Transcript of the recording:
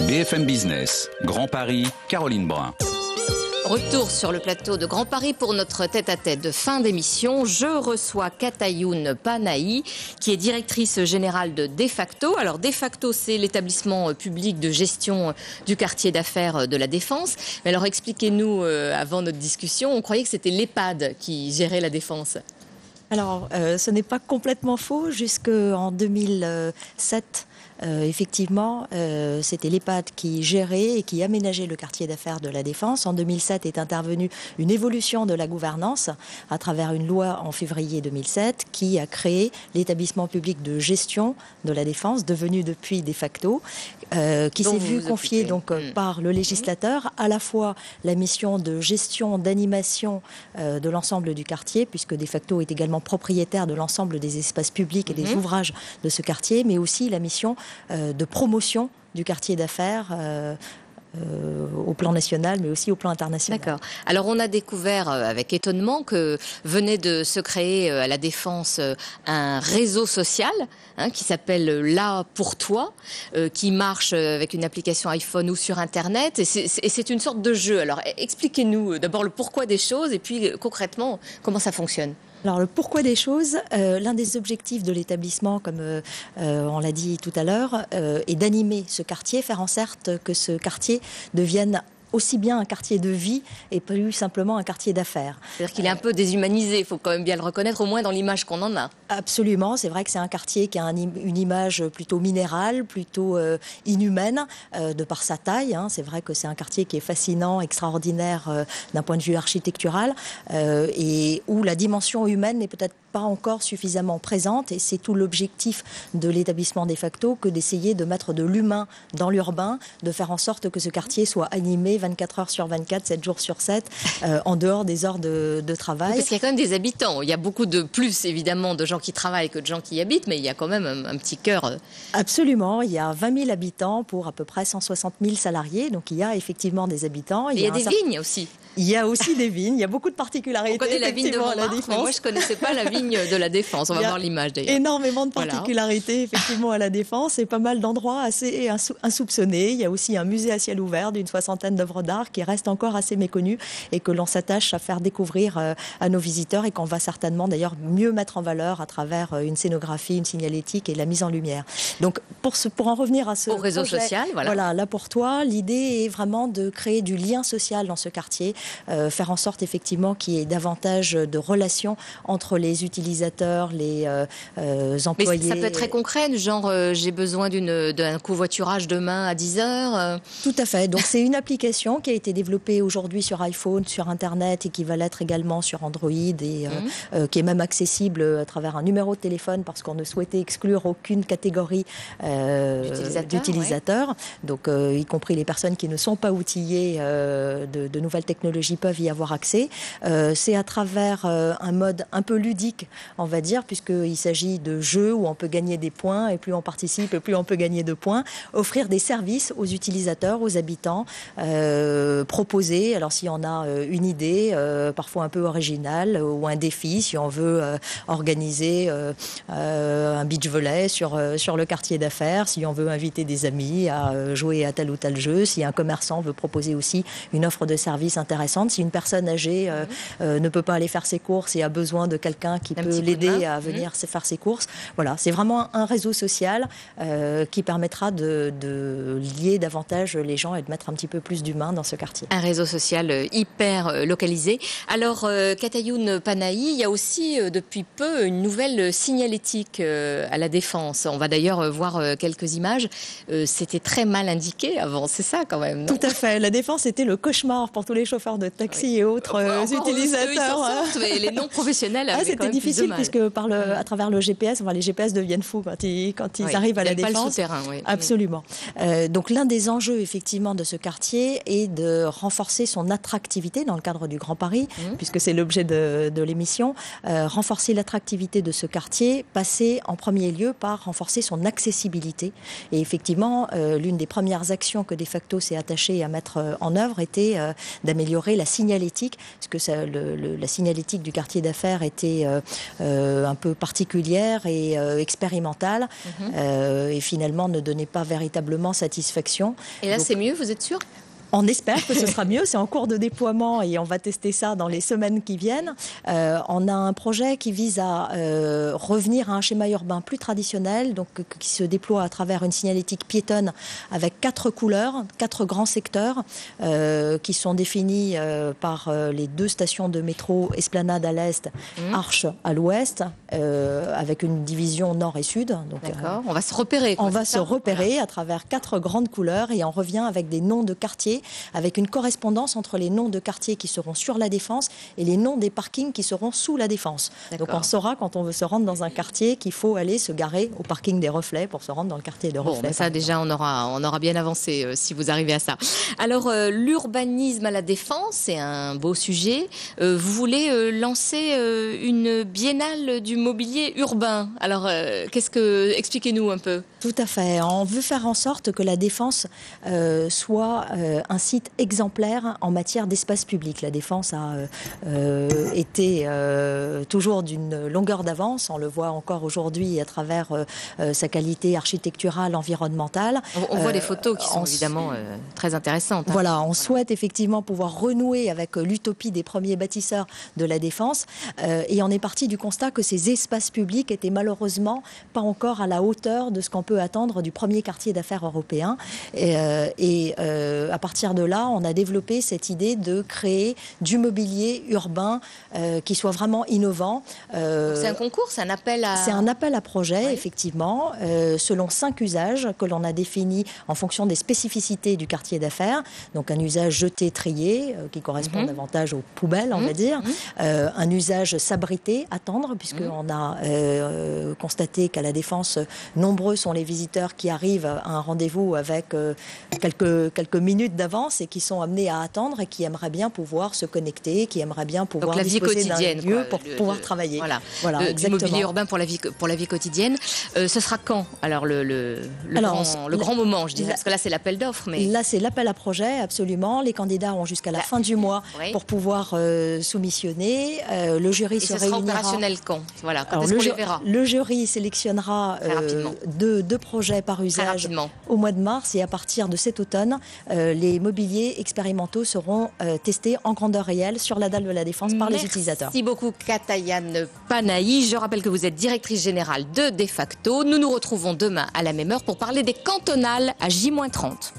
BFM Business, Grand Paris, Caroline Brun. Retour sur le plateau de Grand Paris pour notre tête-à-tête de fin d'émission. Je reçois Katayoun Panahi, qui est directrice générale de Defacto. Alors Defacto, c'est l'établissement public de gestion du quartier d'affaires de la Défense. Mais alors expliquez-nous, avant notre discussion, on croyait que c'était l'EHPAD qui gérait la Défense. Alors, ce n'est pas complètement faux. Jusqu'en 2007, effectivement, c'était l'EHPAD qui gérait et qui aménageait le quartier d'affaires de la Défense. En 2007 est intervenue une évolution de la gouvernance à travers une loi en février 2007 qui a créé l'établissement public de gestion de la Défense, devenu depuis Defacto, qui s'est vu confier par le législateur à la fois la mission de gestion, d'animation de l'ensemble du quartier, puisque Defacto est également propriétaire de l'ensemble des espaces publics et des ouvrages de ce quartier, mais aussi la mission de promotion du quartier d'affaires au plan national, mais aussi au plan international. D'accord. Alors, on a découvert avec étonnement que venait de se créer à la Défense un réseau social qui s'appelle Là pour toi, qui marche avec une application iPhone ou sur Internet. Et c'est une sorte de jeu. Alors, expliquez-nous d'abord le pourquoi des choses et puis concrètement, comment ça fonctionne. Alors, le pourquoi des choses, l'un des objectifs de l'établissement, comme on l'a dit tout à l'heure, est d'animer ce quartier, faire en sorte que ce quartier devienne aussi bien un quartier de vie et plus simplement un quartier d'affaires. C'est-à-dire qu'il est un peu déshumanisé, il faut quand même bien le reconnaître, au moins dans l'image qu'on en a. Absolument, c'est vrai que c'est un quartier qui a une image plutôt minérale, plutôt inhumaine, de par sa taille. C'est vrai que c'est un quartier qui est fascinant, extraordinaire d'un point de vue architectural, et où la dimension humaine n'est peut-être pas encore suffisamment présente, et c'est tout l'objectif de l'établissement Defacto que d'essayer de mettre de l'humain dans l'urbain, de faire en sorte que ce quartier soit animé 24 heures sur 24, 7 jours sur 7, en dehors des heures de travail. Parce qu'il y a quand même des habitants. Il y a beaucoup de plus, évidemment, de gens qui travaillent que de gens qui y habitent, mais il y a quand même un petit cœur. Absolument. Il y a 20 000 habitants pour à peu près 160 000 salariés. Donc, il y a effectivement des habitants. Il y a des vignes aussi. Il y a aussi des vignes. Il y a beaucoup de particularités. On connaît la vigne de Montmartre, mais moi, je ne connaissais pas la vigne de la Défense. On va voir l'image, d'ailleurs. Énormément de particularités, effectivement, à la Défense, et pas mal d'endroits assez insoupçonnés. Il y a aussi un musée à ciel ouvert d'une 60aine d'œuvres d'art qui reste encore assez méconnu et que l'on s'attache à faire découvrir à nos visiteurs, et qu'on va certainement d'ailleurs mieux mettre en valeur à travers une scénographie, une signalétique et la mise en lumière. Donc pour en revenir à ce réseau social, voilà, là pour toi, l'idée est vraiment de créer du lien social dans ce quartier, faire en sorte effectivement qu'il y ait davantage de relations entre les utilisateurs, les employés. Mais ça peut être très concret, du genre j'ai besoin d'un covoiturage demain à 10h. Tout à fait. Donc c'est une application qui a été développée aujourd'hui sur iPhone, sur Internet, et qui va l'être également sur Android, et qui est même accessible à travers un numéro de téléphone, parce qu'on ne souhaitait exclure aucune catégorie d'utilisateurs. Donc y compris les personnes qui ne sont pas outillées de nouvelles technologies peuvent y avoir accès. C'est à travers un mode un peu ludique, on va dire, puisqu'il s'agit de jeux où on peut gagner des points, et plus on participe, et plus on peut gagner de points. Offrir des services aux utilisateurs, aux habitants, proposer, alors si on a une idée, parfois un peu originale, ou un défi, si on veut organiser un beach volley sur le quartier d'affaires, si on veut inviter des amis à jouer à tel ou tel jeu, si un commerçant veut proposer aussi une offre de service intéressante, si une personne âgée ne peut pas aller faire ses courses et a besoin de quelqu'un qui peut l'aider à venir faire ses courses. Voilà, c'est vraiment un réseau social qui permettra de lier davantage les gens et de mettre un petit peu plus d'humain dans ce quartier. Un réseau social hyper localisé. Alors, Katayoun Panahi, il y a aussi depuis peu une nouvelle signalétique à la Défense. On va d'ailleurs voir quelques images. C'était très mal indiqué avant, c'est ça quand même, non ? Tout à fait. La Défense était le cauchemar pour tous les chauffeurs de taxi et autres utilisateurs. Mais les non professionnels avaient c'était difficile, puisque à travers le GPS, les GPS deviennent fous quand ils arrivent à la Défense. Pas le souterrain, oui. Absolument. Donc l'un des enjeux effectivement de ce quartier est de renforcer son attractivité dans le cadre du Grand Paris, puisque c'est l'objet de l'émission. Renforcer l'attractivité de ce quartier, passer en premier lieu par renforcer son accessibilité. Et effectivement, l'une des premières actions que Defacto s'est attaché à mettre en œuvre était d'améliorer améliorer la signalétique, parce que la signalétique du quartier d'affaires était un peu particulière et expérimentale, et finalement ne donnait pas véritablement satisfaction. Et là, c'est mieux, vous êtes sûr ? On espère que ce sera mieux, c'est en cours de déploiement et on va tester ça dans les semaines qui viennent. On a un projet qui vise à revenir à un schéma urbain plus traditionnel, donc qui se déploie à travers une signalétique piétonne avec 4 couleurs, 4 grands secteurs qui sont définis par les 2 stations de métro, Esplanade à l'est, Arche à l'ouest, avec une division nord et sud. D'accord, on va se repérer. On va se repérer à travers 4 grandes couleurs et on revient avec des noms de quartiers, avec une correspondance entre les noms de quartiers qui seront sur la Défense et les noms des parkings qui seront sous la Défense. Donc on saura quand on veut se rendre dans un quartier qu'il faut aller se garer au parking des Reflets pour se rendre dans le quartier de Reflets. Bon, ça déjà on aura bien avancé si vous arrivez à ça. Alors l'urbanisme à la Défense, c'est un beau sujet. Vous voulez lancer une biennale du mobilier urbain. Alors expliquez-nous un peu. Tout à fait. On veut faire en sorte que la Défense soit un site exemplaire en matière d'espace public. La Défense a été toujours d'une longueur d'avance. On le voit encore aujourd'hui à travers sa qualité architecturale, environnementale. On voit des photos qui sont évidemment très intéressantes. Voilà, on souhaite effectivement pouvoir renouer avec l'utopie des premiers bâtisseurs de la Défense. Et on est parti du constat que ces espaces publics étaient malheureusement pas encore à la hauteur de ce qu'on peut attendre du premier quartier d'affaires européen. Et à partir de là, on a développé cette idée de créer du mobilier urbain qui soit vraiment innovant. C'est un concours, c'est un appel à... C'est un appel à projet, effectivement, selon 5 usages que l'on a définis en fonction des spécificités du quartier d'affaires. Donc un usage jeté-trié, qui correspond davantage aux poubelles, on va dire. Un usage s'abriter, attendre, puisqu'on a constaté qu'à la Défense, nombreux sont les visiteurs qui arrivent à un rendez-vous avec quelques minutes d'avance et qui sont amenés à attendre et qui aimeraient bien pouvoir se connecter, qui aimeraient bien pouvoir donc la vie quotidienne, lieu pour pouvoir travailler. Voilà, du mobilier urbain pour la vie quotidienne. Ce sera quand alors le grand moment, je dirais, parce que là c'est l'appel d'offres. Mais... Là c'est l'appel à projet, absolument. Les candidats ont jusqu'à la fin du mois pour pouvoir soumissionner. Le jury se réunira. Sera opérationnel quand est-ce qu'on les verra? Le jury sélectionnera 2 projets par usage au mois de mars et à partir de cet automne, les mobiliers expérimentaux seront testés en grandeur réelle sur la dalle de la Défense par les utilisateurs. Merci beaucoup Katayane Panahi. Je rappelle que vous êtes directrice générale de De Facto. Nous nous retrouvons demain à la même heure pour parler des cantonales à J-30.